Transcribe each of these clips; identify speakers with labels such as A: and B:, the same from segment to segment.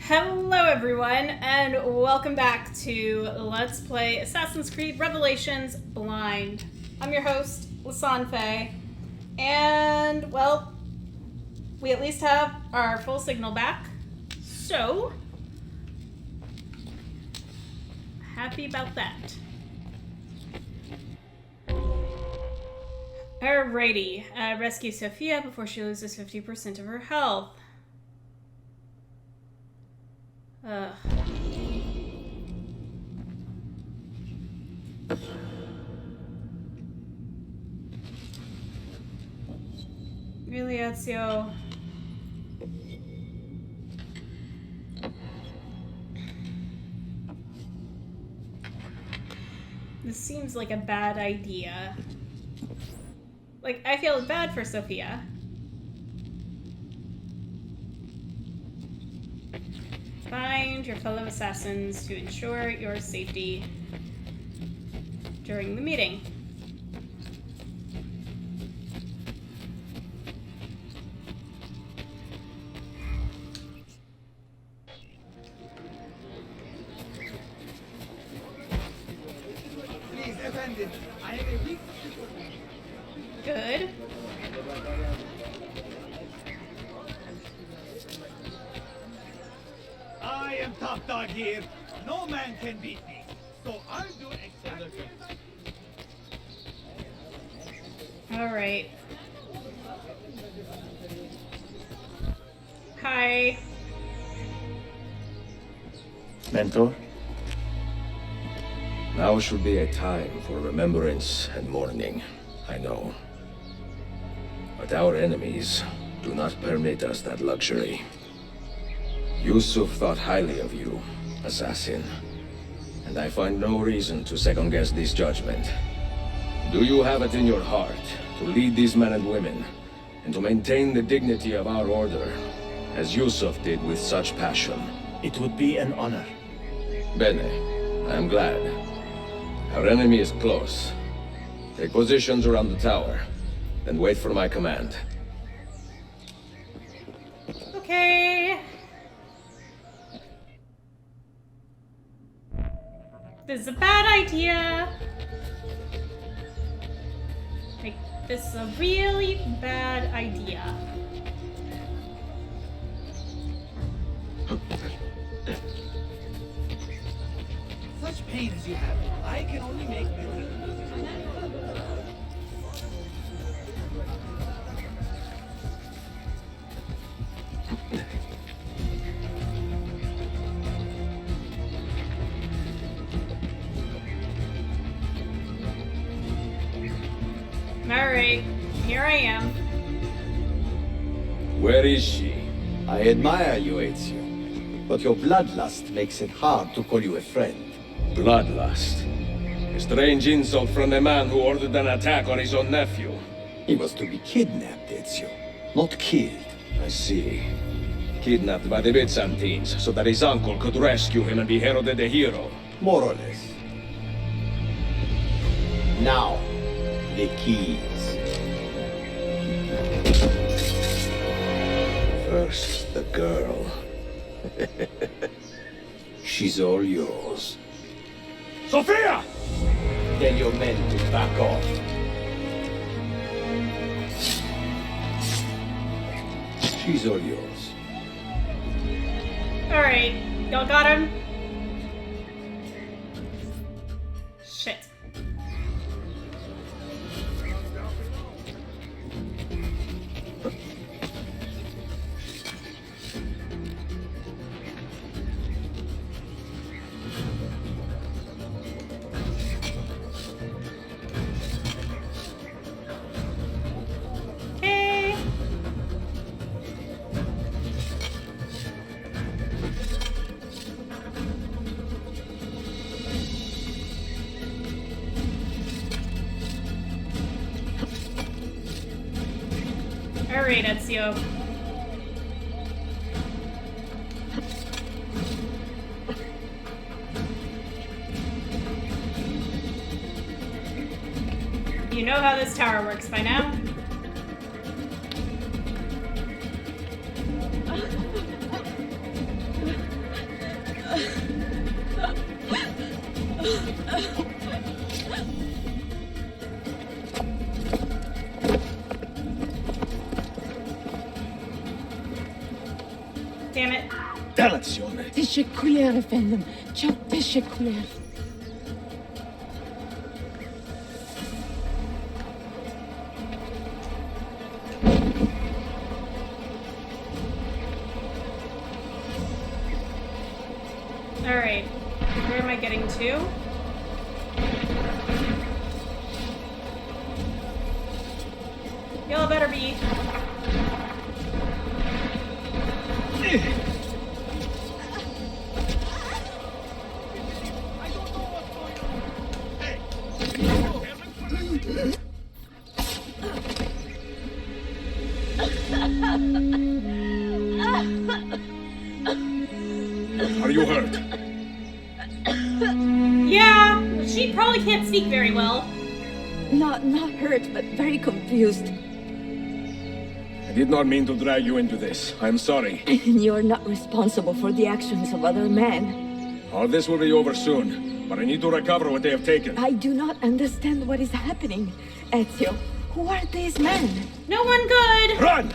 A: Hello everyone, and welcome back to Let's Play Assassin's Creed Revelations Blind. I'm your host, Lasanfe, and, well, we at least have our full signal back, so happy about that. Alrighty, rescue Sophia before she loses 50% of her health. Really, Ezio? This seems like a bad idea. Like, I feel bad for Sophia. Find your fellow assassins to ensure your safety during the meeting.
B: Please, offended. I have a weak...
A: Good.
B: I am top dog here. No man can beat me. So I'll do exactly...
A: Alright. Hi.
C: Mentor? Now should be a time for remembrance and mourning, I know. But our enemies do not permit us that luxury. Yusuf thought highly of you, assassin, and I find no reason to second-guess this judgment. Do you have it in your heart to lead these men and women, and to maintain the dignity of our order, as Yusuf did with such passion?
D: It would be an honor.
C: Bene, I am glad. Our enemy is close. Take positions around the tower, then wait for my command.
A: Okay. This is a bad idea. Like, this is a really bad idea.
B: Such pain as you have, I can only make better.
A: Alright, here I am.
C: Where is she?
D: I admire you, Ezio. But your bloodlust makes it hard to call you a friend.
C: Bloodlust. A strange insult from a man who ordered an attack on his own nephew.
D: He was to be kidnapped, Ezio, not killed.
C: I see. Kidnapped by the Byzantines so that his uncle could rescue him and be heralded a hero.
D: More or less. Now, the keys.
C: First, the girl.
D: She's all yours.
C: Sophia!
D: Tell your men to back off. She's all yours.
A: Alright, y'all got him? Shit. Okay. Alright, Ezio. You know how this tower works by now?
C: Operazione.
E: Teşekkürler efendim. Çok teşekkürler.
A: Alright. Where am I getting to? Y'all better be.
C: Are you hurt?
A: Yeah, she probably can't speak very well.
E: Not hurt, but very confused.
C: I did not mean to drag you into this. I'm sorry.
E: You're not responsible for the actions of other men.
C: All this will be over soon, but I need to recover what they have taken.
E: I do not understand what is happening. Ezio, who are these men?
A: No one good!
C: Run!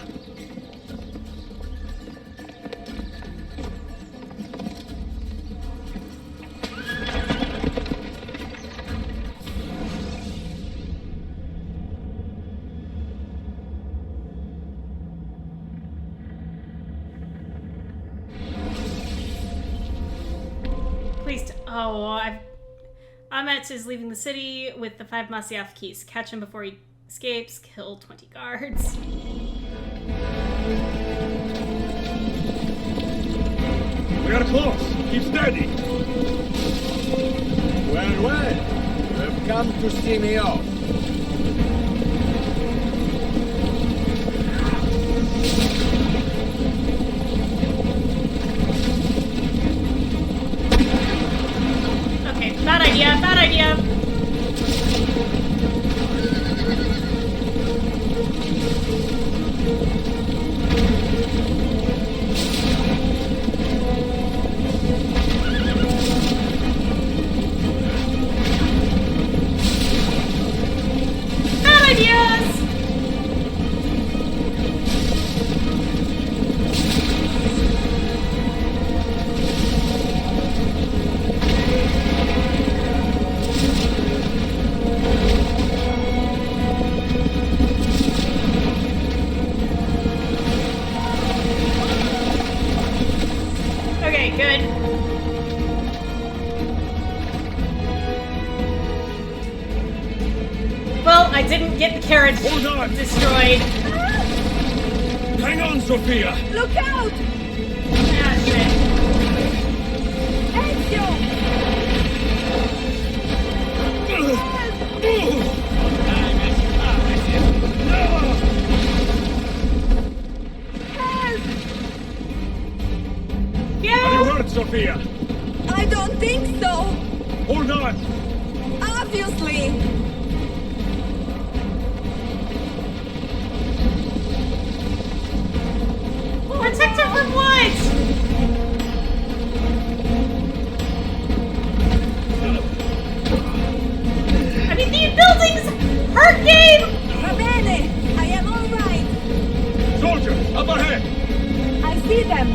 A: Oh, Ahmet is leaving the city with the 5 Masyaf keys. Catch him before he escapes. Kill 20 guards.
C: We are close. Keep steady.
D: Well, you have come to see me off.
A: Bad idea, bad idea. Bad ideas! I didn't get the carriage destroyed.
C: Hang on, Sophia!
E: Look out!
A: Ah, shit.
E: Ezio!
A: Yeah!
C: Are you hurt, Sophia?
E: I don't think so!
C: Hold on!
E: Obviously!
A: Protect her from what? I mean, the buildings hurt, game!
E: Va bene! I am alright!
C: Soldiers, up ahead!
E: I see them!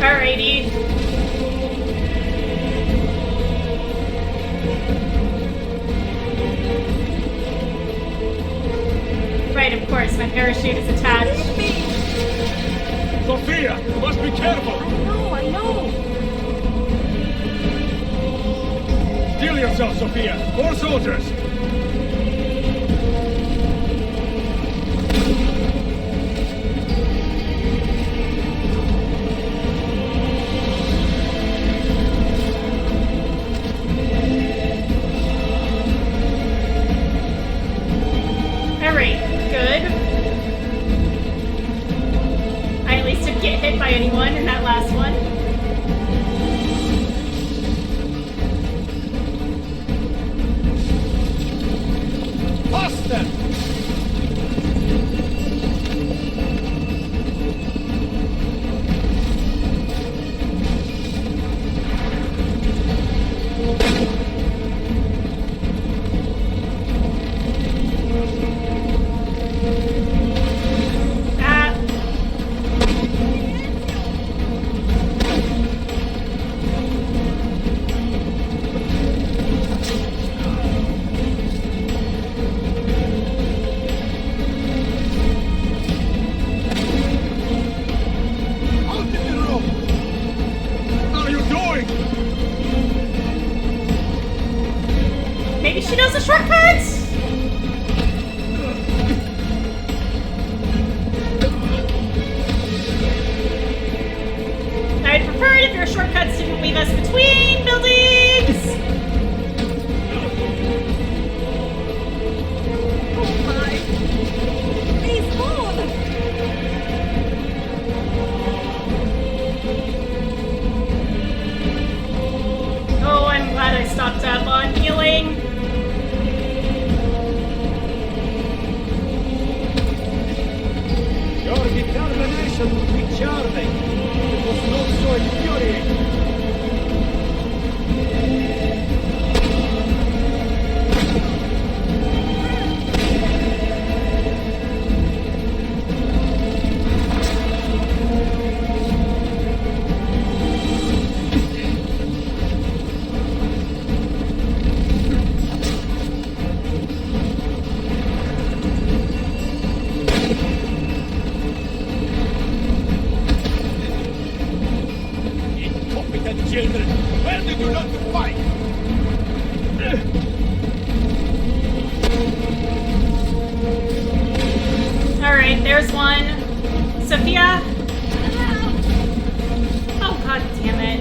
A: Alrighty. Right, of course, my parachute is attached.
C: Sophia, you must be careful!
E: I know!
C: Steel yourself, Sophia! More soldiers!
A: Alright, good. I at least didn't get hit by anyone in that last one. Maybe she knows the shortcuts? I'd prefer it if your shortcuts didn't leave us between buildings!
E: Oh my. Please move.
A: Oh, I'm glad I stocked up on healing.
B: Your determination would be charming. It was not so infuriating. Incompetent children! Where did you learn to fight?
A: Alright, there's one. Sophia? Oh, god damn it.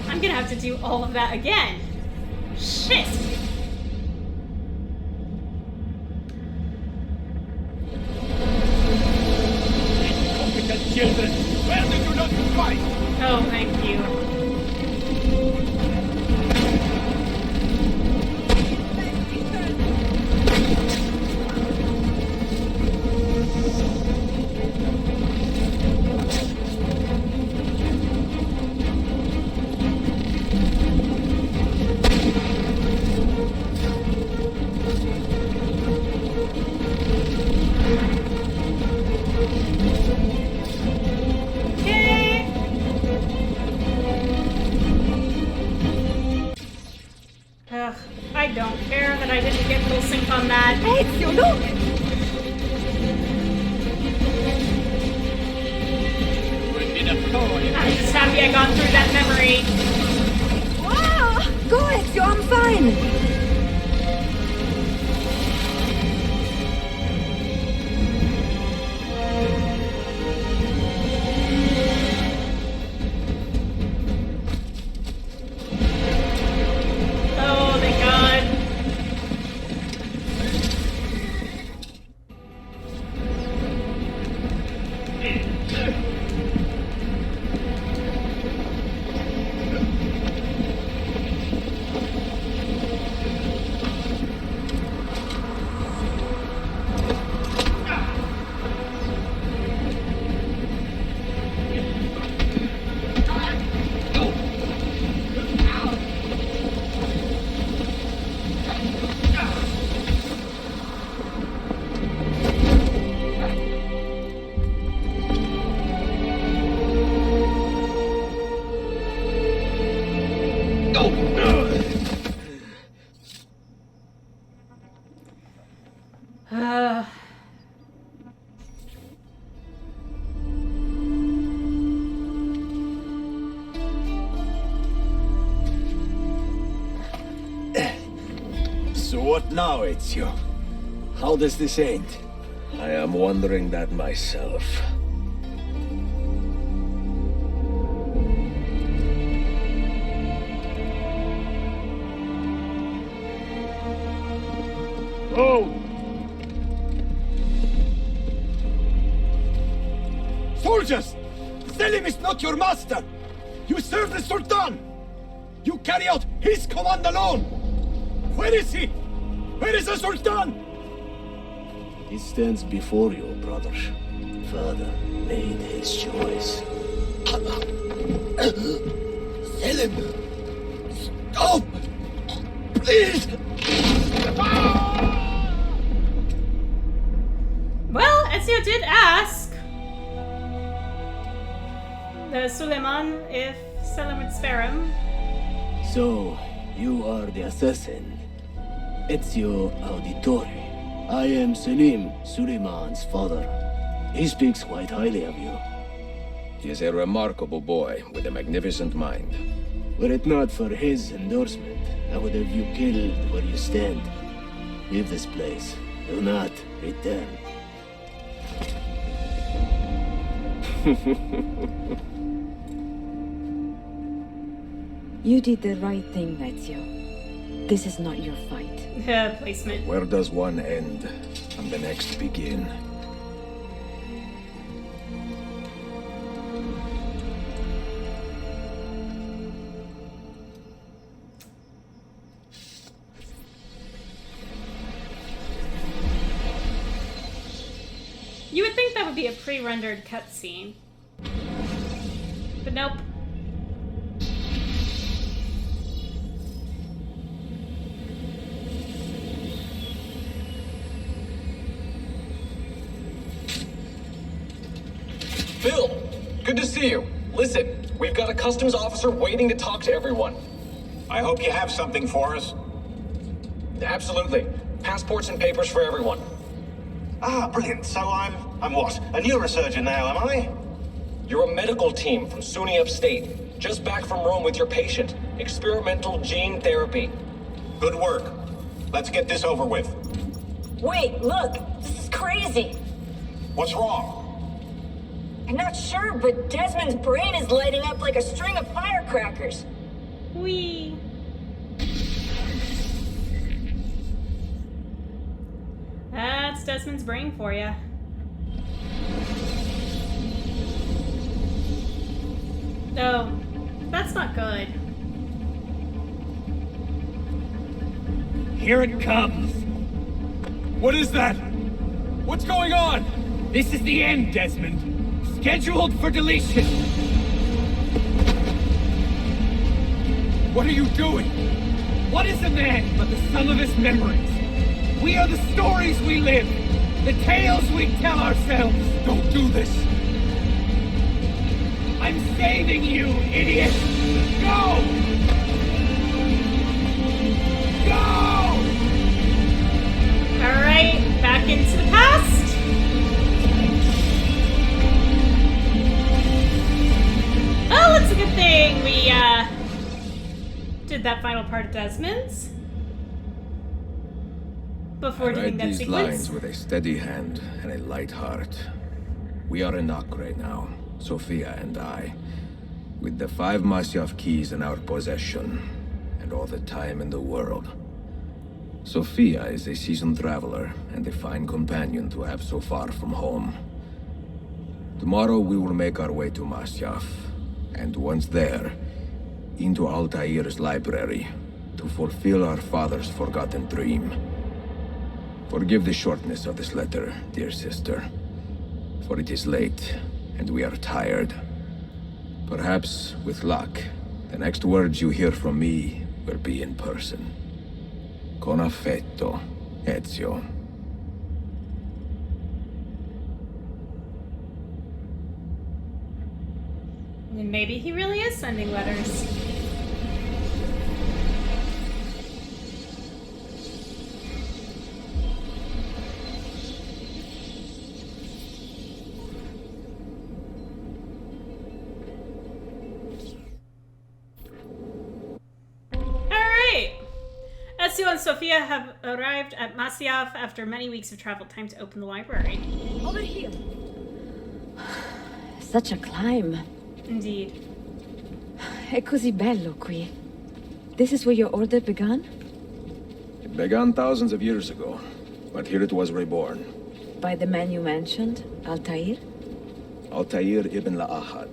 A: I'm gonna have to do all of that again. Shit!
B: Incompetent children! Where did you learn to fight?
A: Oh, thank you. Okay. Ugh, I don't care that I didn't get full sync on that.
E: Ezio, look.
B: Bring me the toy.
A: I'm just happy I got through that memory.
E: Ah, go, Ezio, I'm fine.
A: Oh, thank God.
D: So what now, Ezio? How does this end?
C: I am wondering that myself.
B: Oh! Soldiers! Selim is not your master! You serve the Sultan! You carry out his command alone! Where is he? Where is the Sultan?
F: He stands before you, brother. Father made his choice.
B: Selim! Stop! Please!
A: Well, Ezio did ask the Suleiman if Selim would spare him.
F: So, you are the assassin. Ezio Auditore. I am Selim, Suleiman's father. He speaks quite highly of you.
C: He is a remarkable boy with a magnificent mind.
F: Were it not for his endorsement, I would have you killed where you stand. Leave this place. Do not return.
E: You did the right thing, Ezio. This is not your fight.
A: Placement.
C: Where does one end and the next begin?
A: You would think that would be a pre-rendered cutscene. But nope.
G: Phil, good to see you. Listen, we've got a customs officer waiting to talk to everyone.
B: I hope you have something for us.
G: Absolutely. Passports and papers for everyone.
H: Ah, brilliant. So I'm what? A neurosurgeon now, am I?
G: You're a medical team from SUNY Upstate. Just back from Rome with your patient. Experimental gene therapy.
H: Good work. Let's get this over with.
I: Wait, look! This is crazy!
H: What's wrong?
I: I'm not sure, but Desmond's brain is lighting up like a string of firecrackers.
A: Whee! That's Desmond's brain for you. No, that's not good.
B: Here it comes. What is that? What's going on? This is the end, Desmond. Scheduled for deletion. What are you doing? What is a man but the sum of his memories? We are the stories we live, the tales we tell ourselves. Don't do this. I'm saving you, idiot. Go! Go!
A: Alright, back into the past. Well, it's a good thing we, did that final part of Desmond's. Before
C: I
A: doing
C: write
A: that
C: these
A: sequence.
C: lines with a steady hand and a light heart. We are in Acre now, Sophia and I, with the 5 Masyav keys in our possession, and all the time in the world. Sophia is a seasoned traveler and a fine companion to have so far from home. Tomorrow we will make our way to Masyav, and once there, into Altair's library, to fulfill our father's forgotten dream. Forgive the shortness of this letter, dear sister, for it is late, and we are tired. Perhaps, with luck, the next words you hear from me will be in person. Con affetto, Ezio.
A: And maybe he really is sending letters. Ezio and Sophia have arrived at Masyav after many weeks of travel time to open the library.
E: Over here. Such a climb.
A: Indeed.
E: È così bello qui. This is where your order began?
C: It began thousands of years ago, but here it was reborn.
E: By the man you mentioned, Altair?
C: Altair ibn La'ahad.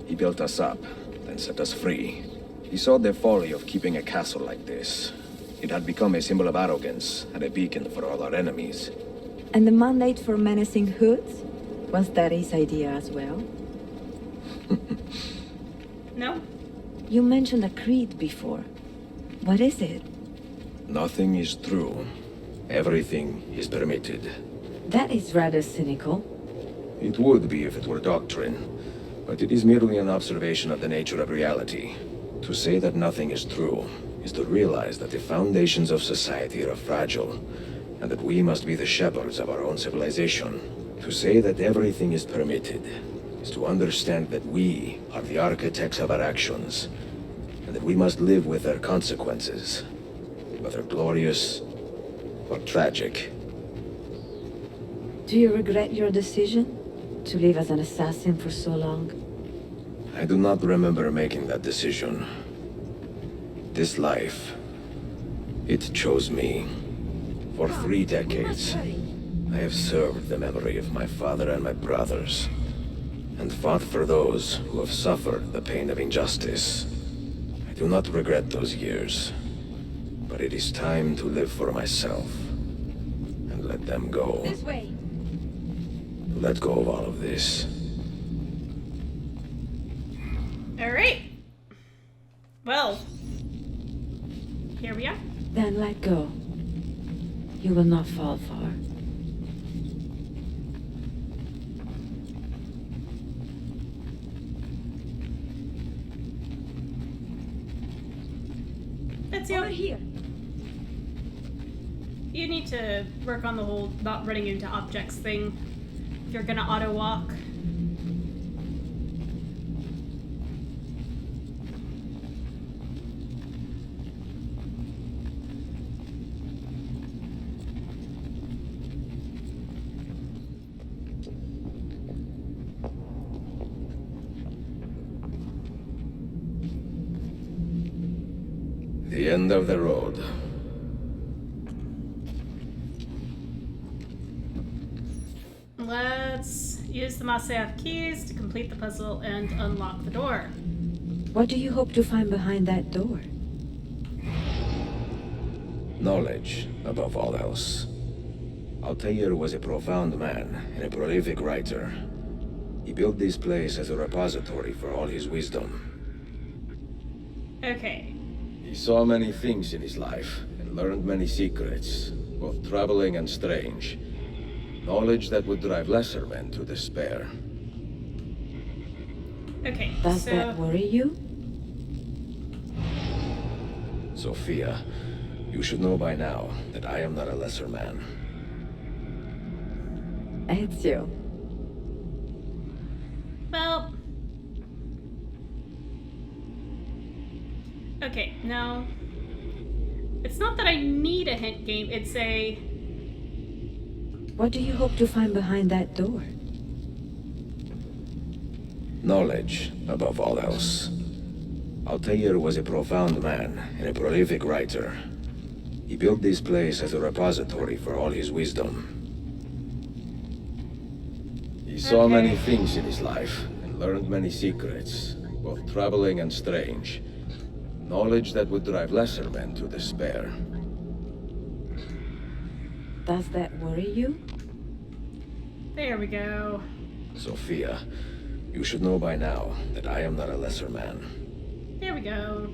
C: He built us up, then set us free. He saw the folly of keeping a castle like this. It had become a symbol of arrogance and a beacon for all our enemies.
E: And the mandate for menacing hoods? Was that his idea as well?
A: No?
E: You mentioned a creed before. What is it?
C: Nothing is true. Everything is permitted.
E: That is rather cynical.
C: It would be if it were doctrine, but it is merely an observation of the nature of reality. To say that nothing is true is to realize that the foundations of society are fragile, and that we must be the shepherds of our own civilization. To say that everything is permitted is to understand that we are the architects of our actions, and that we must live with their consequences, whether glorious or tragic.
E: Do you regret your decision to live as an assassin for so long?
C: I do not remember making that decision. This life, it chose me. For 3 decades, I have served the memory of my father and my brothers, and fought for those who have suffered the pain of injustice. I do not regret those years, but it is time to live for myself, and let them go.
E: This way.
C: Let go of all of this.
A: Alright. Well, here we are.
E: Then let go. You will not fall far.
A: Ezio,
E: here.
A: you need to work on the whole not running into objects thing if you're gonna auto walk.
C: The end of the road.
A: Let's use the must-have keys to complete the puzzle and unlock the door.
E: What do you hope to find behind that door?
C: Knowledge, above all else. Altair was a profound man and a prolific writer. He built this place as a repository for all his wisdom.
A: Okay.
C: He saw many things in his life and learned many secrets, both troubling and strange. Knowledge that would drive lesser men to despair.
A: Okay,
E: Does
A: so...
E: that worry you?
C: Sophia, you should know by now that I am not a lesser man.
E: Ezio.
A: Well... Okay, now... It's not that I need a hint game, it's a...
E: What do you hope to find behind that door?
C: Knowledge, above all else. Altair was a profound man and a prolific writer. He built this place as a repository for all his wisdom. He saw many things in his life and learned many secrets, both troubling and strange. Knowledge that would drive lesser men to despair.
E: Does that worry you?
A: There we go.
C: Sophia, you should know by now that I am not a lesser man.
A: There we go.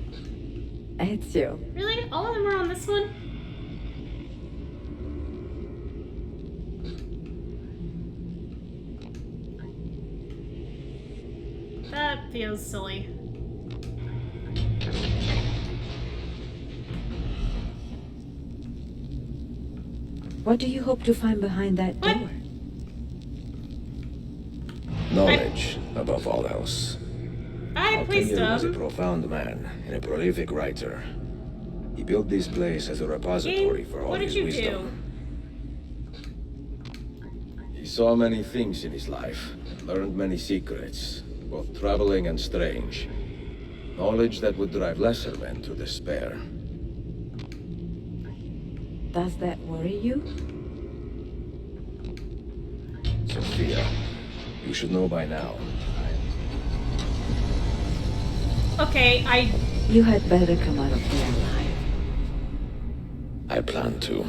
E: Ezio.
A: Really? All of them are on this one? That feels silly.
E: What do you hope to find behind that door?
C: Knowledge, above all else.
A: I placed
C: Altair was a
A: them.
C: profound man and a prolific writer. He built this place as a repository for all
A: What did
C: his
A: you
C: wisdom. He saw many things in his life and learned many secrets, both troubling and strange. Knowledge that would drive lesser men to despair.
E: Does that worry you?
C: Sophia, you should know by now.
A: Okay,
E: You had better come out of here alive.
C: I plan to.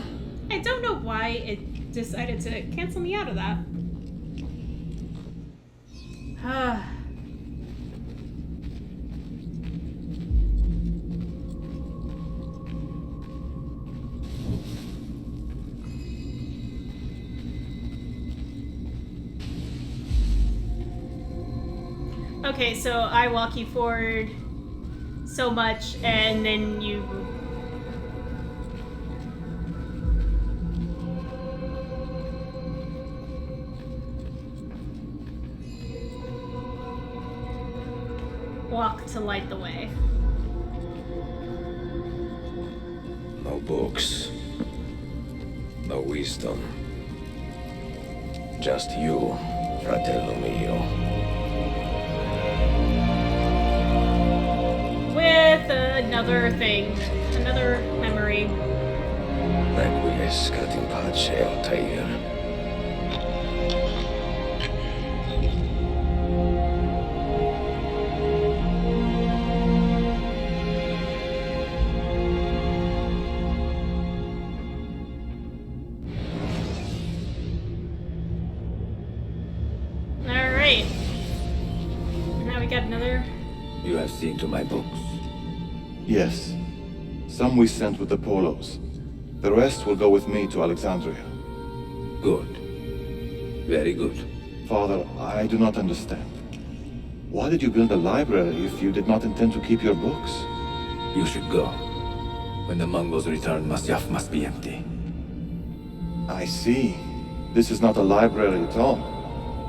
A: I don't know why it decided to cancel me out of that. Okay, so I walk you forward so much, and then you... walk to light the way.
C: books. No wisdom. Just you, fratello mio.
A: With another thing. Another memory.
C: Requiescat in pace, Altair.
A: Alright. Now we got another.
D: You have seen to my books.
J: Yes. Some we sent with the Polos. The rest will go with me to Alexandria.
D: Good. Very good.
J: Father, I do not understand. Why did you build a library if you did not intend to keep your books?
D: You should go. When the Mongols return, Masyaf must be empty.
J: I see. This is not a library at all.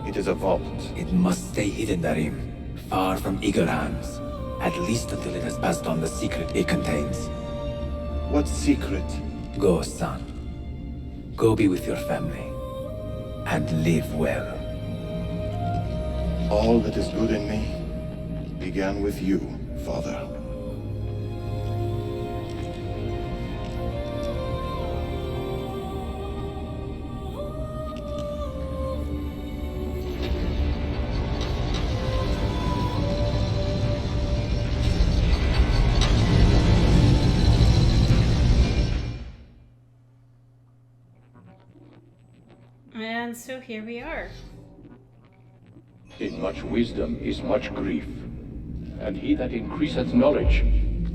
J: It is a vault.
D: It must stay hidden, Darim. Far from eager hands. At least until it has passed on the secret it contains.
J: What secret?
D: Go, son. Go be with your family. And live well.
J: All that is good in me began with you, Father.
A: And so here we are.
K: In much wisdom is much grief, and he that increaseth knowledge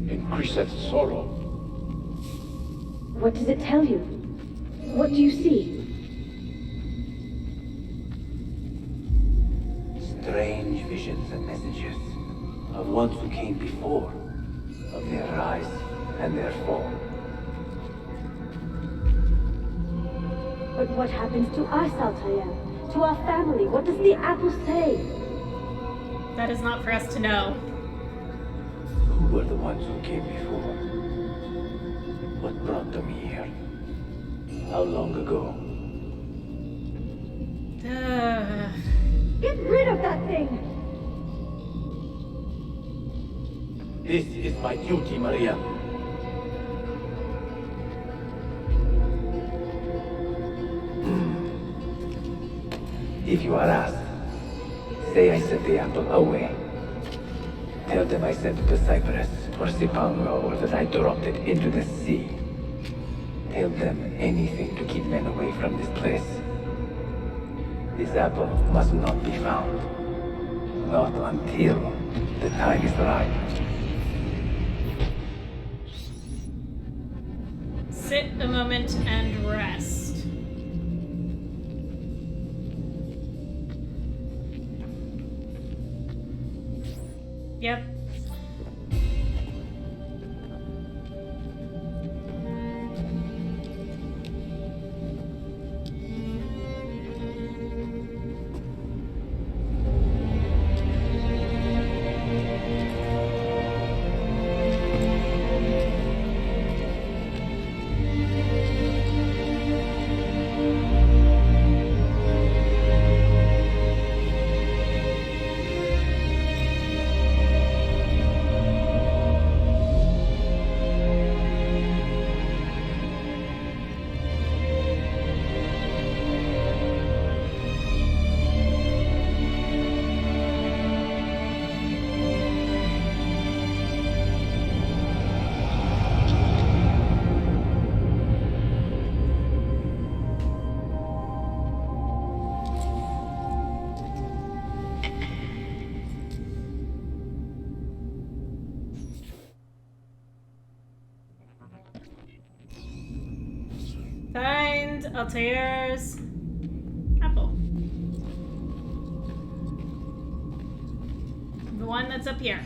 K: increaseth sorrow.
E: What does it tell you? What do you see?
D: Strange visions and messages of ones who came before, of their rise and their fall.
E: But what happens to us, Altair? To our family? What does the apple say?
A: That is not for us to know.
D: Who were the ones who came before? What brought them here? How long ago?
E: Get rid of that thing!
D: This is my duty, Maria. If you are asked, say I sent the apple away. Tell them I sent it to Cyprus or Cipango, or that I dropped it into the sea. Tell them anything to keep men away from this place. This apple must not be found. Not until the time is right.
A: Sit a moment and rest. Yep. Find Altair's apple. The one that's up here.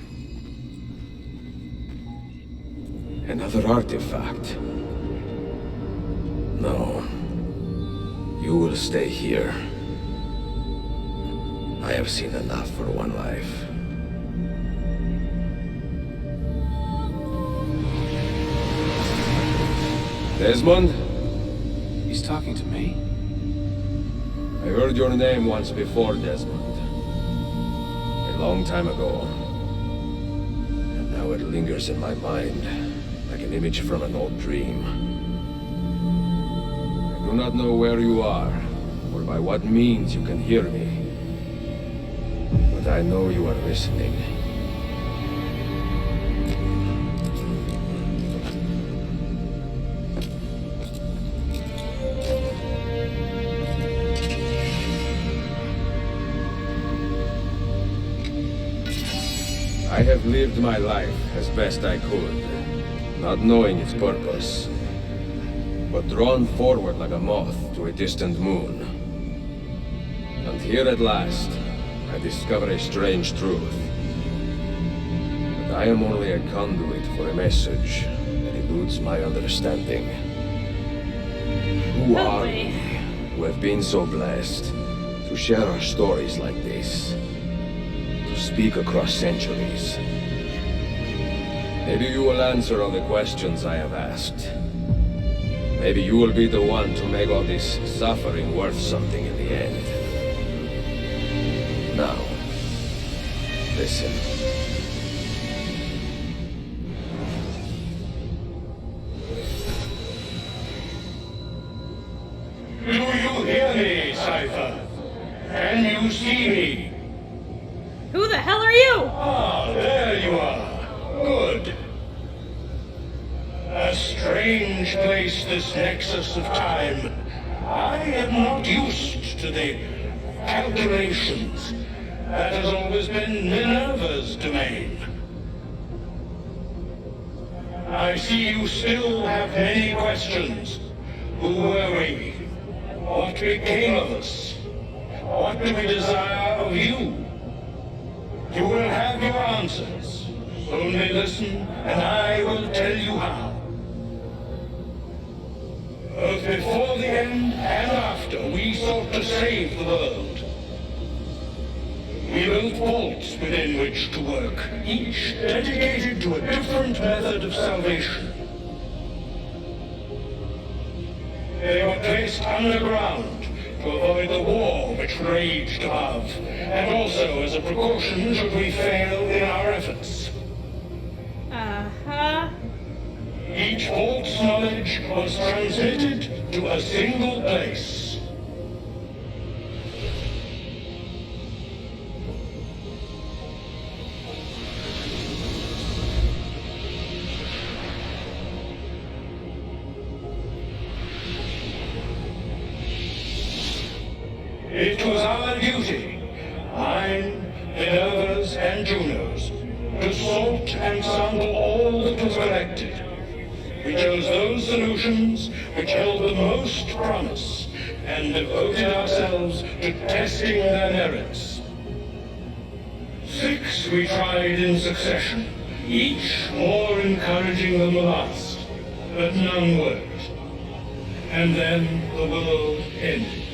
C: Another artifact. No. You will stay here. I have seen enough for one life. Desmond?
L: He's talking to me?
C: I heard your name once before, Desmond. A long time ago. And now it lingers in my mind, like an image from an old dream. I do not know where you are, or by what means you can hear me. But I know you are listening. I have lived my life as best I could, not knowing its purpose, but drawn forward like a moth to a distant moon. And here at last, I discover a strange truth. That I am only a conduit for a message that eludes my understanding. Who are we, who have been so blessed to share our stories like this? To speak across centuries. Maybe you will answer all the questions I have asked. Maybe you will be the one to make all this suffering worth something in the end. Now, listen.
K: Do you hear me, Cypher? Can you see me?
A: Who the hell are you?
K: Ah, there you are. Good. A strange place, this nexus of time. I am not used to the calculations. That has always been Minerva's domain. I see you still have many questions. Who were we? What became of us? What do we desire of you? You will have your answers. Only listen, and I will tell you how. Both before the end and after, we sought to save the world. We built vaults within which to work, each dedicated to a different method of salvation. They were placed underground to avoid the war which raged above, and also as a precaution should we fail in our efforts. Each vault's knowledge was transmitted to a single place. It was our duty, mine, Minerva's, and Juno's, to sort and sample all that was collected. We chose those solutions which held the most promise, and devoted ourselves to testing their merits. 6 we tried in succession, each more encouraging than the last, but none worked. And then the world ended.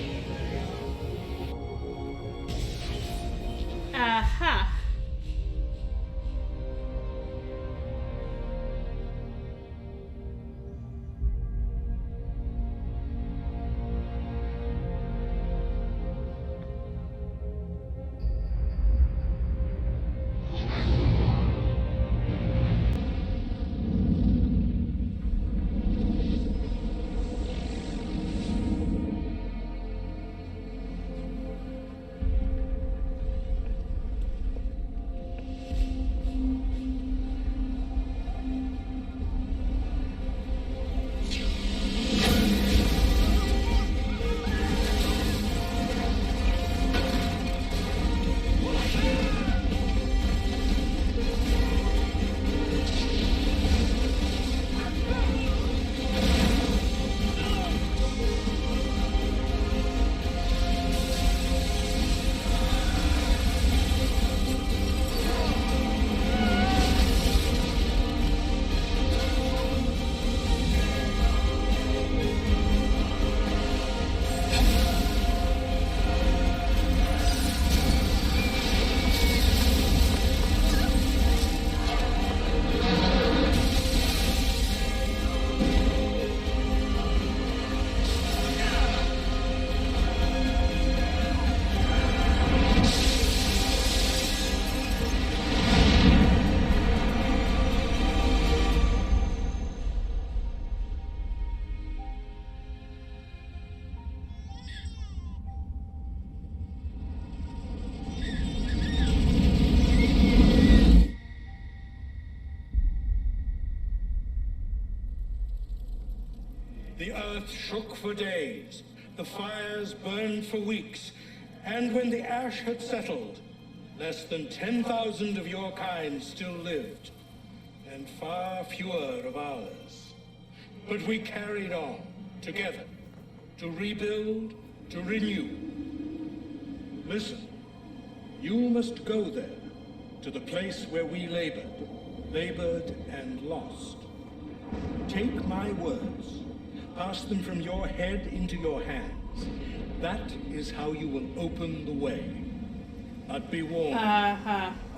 A: Aha.
K: The earth shook for days, the fires burned for weeks, and when the ash had settled, less than 10,000 of your kind still lived, and far fewer of ours. But we carried on, together, to rebuild, to renew. Listen, you must go there, to the place where we labored and lost. Take my words, pass them from your head into your hands. That is how you will open the way. But be warned,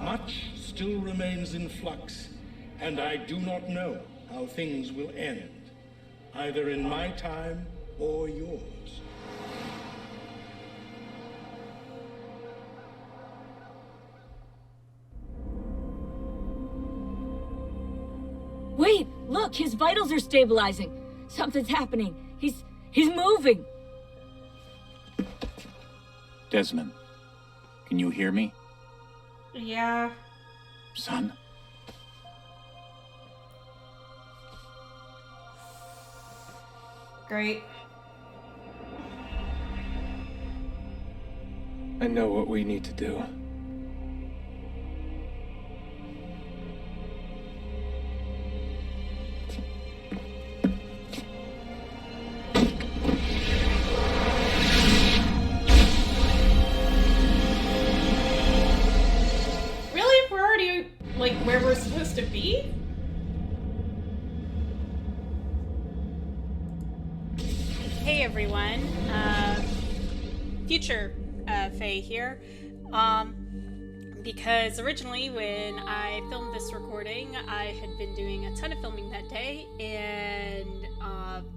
K: much still remains in flux, and I do not know how things will end, either in my time or yours.
I: Wait, look, his vitals are stabilizing. Something's happening. He's moving.
L: Desmond, can you hear me?
A: Yeah.
L: Son?
A: Great.
C: I know what we need to do.
A: Really? We're already, like, where we're supposed to be? Hey everyone, future Faye here, because originally when I filmed this recording, I had been doing a ton of filming that day, and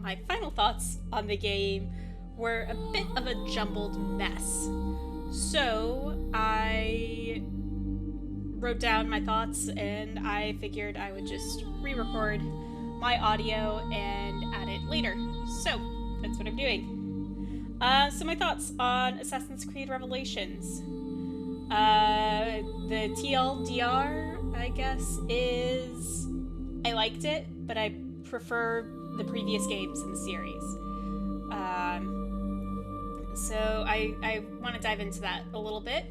A: my final thoughts on the game were a bit of a jumbled mess. So I wrote down my thoughts, and I figured I would just re-record my audio and add it later. So that's what I'm doing. So my thoughts on Assassin's Creed Revelations. The TLDR, I guess, is... I liked it, but I prefer the previous games in the series. So I want to dive into that a little bit.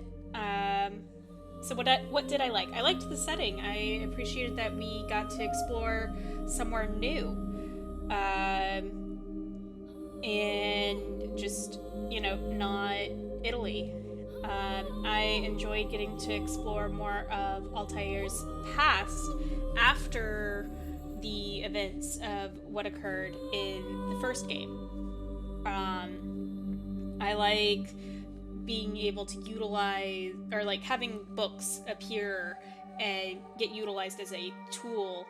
A: So what did I like? I liked the setting. I appreciated that we got to explore somewhere new. And just, you know, not Italy. I enjoyed getting to explore more of Altair's past after the events of what occurred in the first game. I like being able to utilize, or like having books appear and get utilized as a tool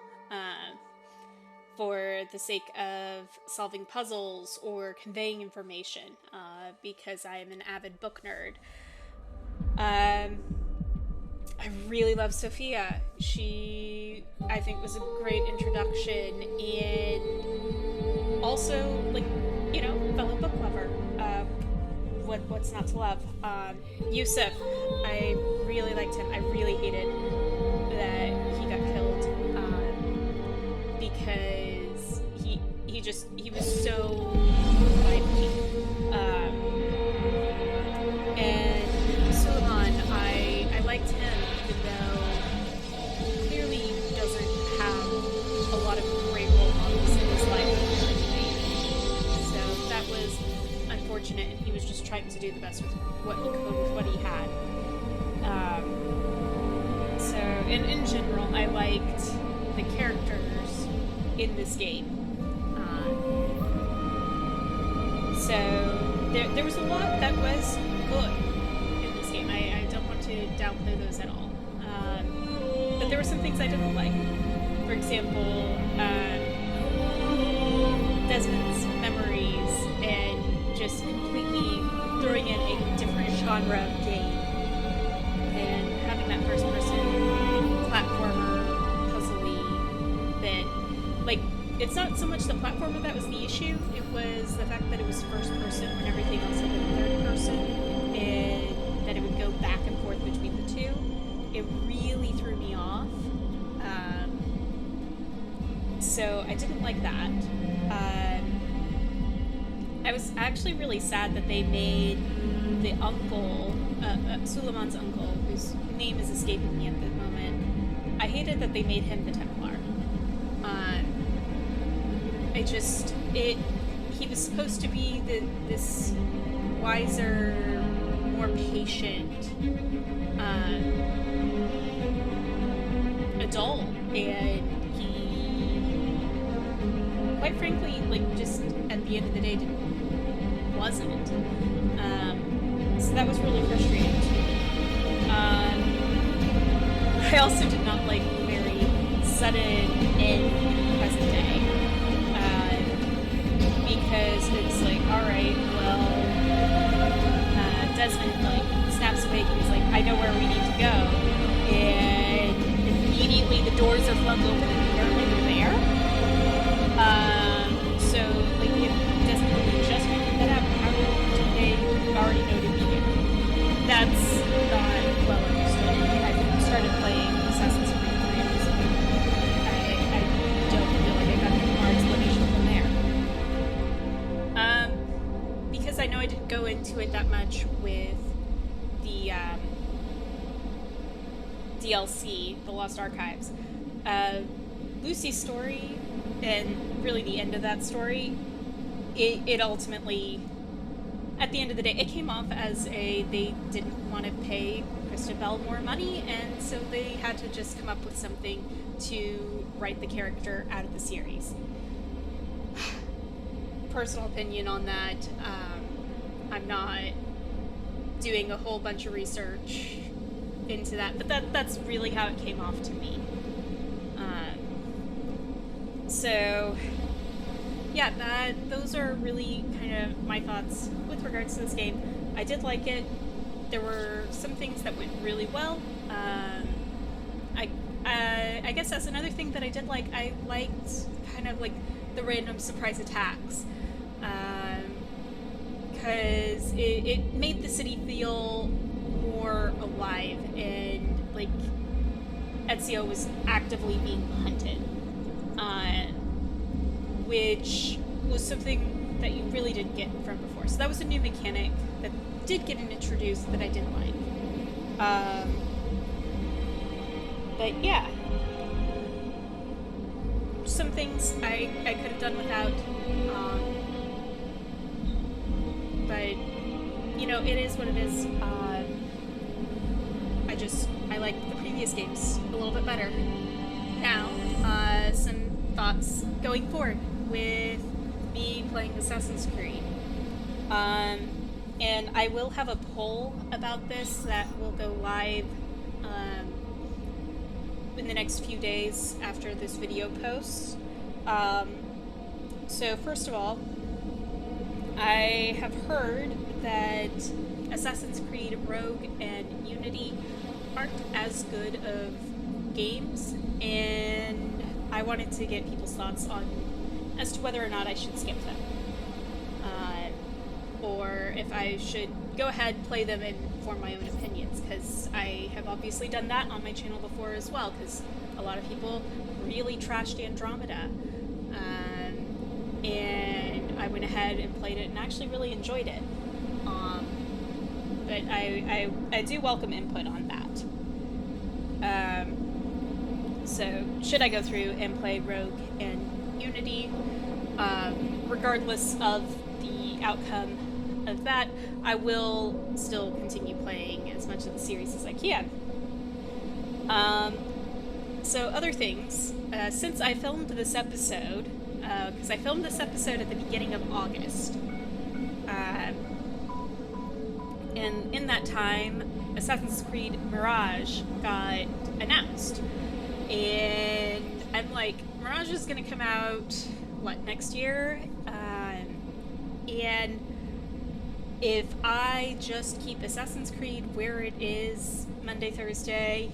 A: for the sake of solving puzzles or conveying information, because I am an avid book nerd. I really love Sophia. She, I think, was a great introduction, and also, like, you know, fellow book lover. What's not to love? Yusuf, I really liked him. I really hated that he got killed, because he was so lively. And Suleiman, I liked him, even though he clearly doesn't have a lot of great role models in his life. So that was unfortunate, and he was just trying to do the best with what he could with what he had. So, in general, I liked the characters in this game. So there was a lot that was good in this game. I don't want to downplay those at all. But there were some things I didn't like. For example, Desmond's memories and just completely throwing in a different genre of game and having that first-person platformer puzzly bit. Like, it's not so much the platformer that was the issue, it was the fact that it was first-person when everything else had been third-person, and that it would go back and forth between the two. It really threw me off. So I didn't like that. I was actually really sad that they made the uncle, Suleiman's uncle, whose name is escaping me at the moment. I hated that they made him the Templar. He was supposed to be this wiser, more patient adult, and he, quite frankly, like, just at the end of the day, wasn't. So that was really frustrating to me. I also did not like the very sudden end in the present day. Because it's like, alright, well, Desmond, like, snaps awake and he's like, I know where we need to go. And immediately the doors are flung open and apparently they're there. So, like, if Desmond really just figured that out, how do they already know to be here? That's not well understood. I started playing Assassin's Creed 3 recently. I don't feel like I got more explanation from there. Because I know I didn't go into it that much with the DLC, The Lost Archives. Lucy's story, and really the end of that story, it ultimately, at the end of the day, it came off as they didn't want to pay Christabel more money, and so they had to just come up with something to write the character out of the series. Personal opinion on that, I'm not doing a whole bunch of research into that, but that's really how it came off to me. So yeah, those are really kind of my thoughts with regards to this game. I did like it. There were some things that went really well. I guess that's another thing that I did like. I liked kind of like the random surprise attacks. Because it made the city feel more alive, and like Ezio was actively being hunted, which was something that you really didn't get from before. So that was a new mechanic that did get introduced that I did like. But yeah, some things I could have done without. But, you know, it is what it is. I like the previous games a little bit better. Now, some thoughts going forward with me playing Assassin's Creed. And I will have a poll about this that will go live in the next few days after this video posts. So first of all, I have heard that Assassin's Creed Rogue and Unity aren't as good of games, and I wanted to get people's thoughts on as to whether or not I should skip them, or if I should go ahead, play them, and form my own opinions, because I have obviously done that on my channel before as well, because a lot of people really trashed Andromeda, and I went ahead and played it and actually really enjoyed it. But I do welcome input on that. So should I go through and play Rogue and Unity, regardless of the outcome of that, I will still continue playing as much of the series as I can. So other things, since I filmed this episode, because I filmed this episode at the beginning of August, and in that time, Assassin's Creed Mirage got announced, and I'm like, Mirage is going to come out, what, next year? And if I just keep Assassin's Creed where it is Monday, Thursday,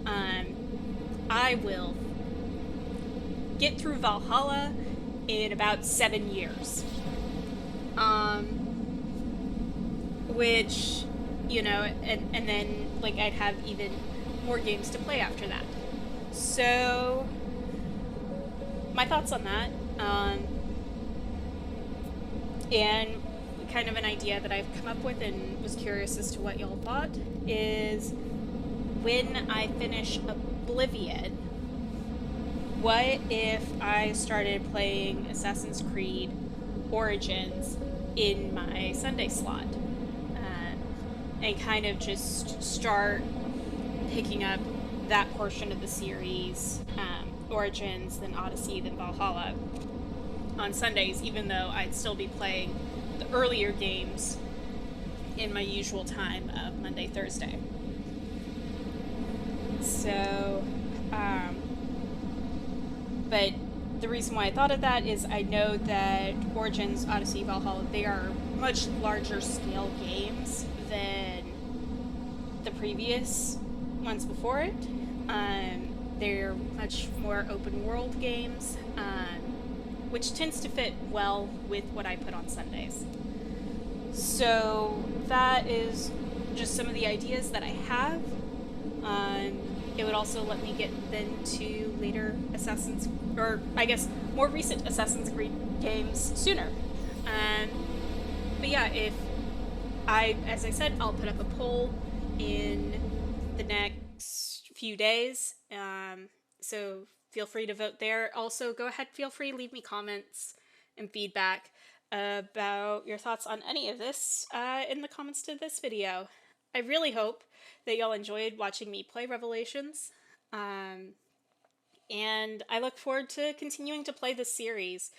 A: I will get through Valhalla in about 7 years. Which, you know, and then, like, I'd have even more games to play after that. So, my thoughts on that. And kind of an idea that I've come up with and was curious as to what y'all thought is, when I finish Oblivion, what if I started playing Assassin's Creed Origins in my Sunday slot? And kind of just start picking up that portion of the series, Origins, then Odyssey, then Valhalla, on Sundays, even though I'd still be playing the earlier games in my usual time of Monday, Thursday. So, but the reason why I thought of that is I know that Origins, Odyssey, Valhalla, they are much larger scale games than the previous ones before it. They're much more open world games, which tends to fit well with what I put on Sundays. So that is just some of the ideas that I have. It would also let me get then to later more recent Assassin's Creed games sooner. But yeah, as I said, I'll put up a poll in the next few days. So feel free to vote there. Also, go ahead, feel free, leave me comments and feedback about your thoughts on any of this in the comments to this video. I really hope that y'all enjoyed watching me play Revelations. And I look forward to continuing to play this series.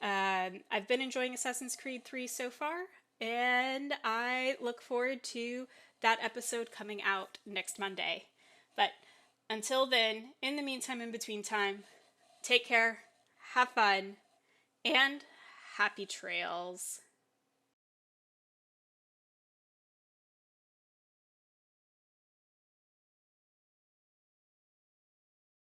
A: I've been enjoying Assassin's Creed 3 so far, and I look forward to that episode coming out next Monday. But until then, in the meantime, in between time, take care, have fun, and happy trails.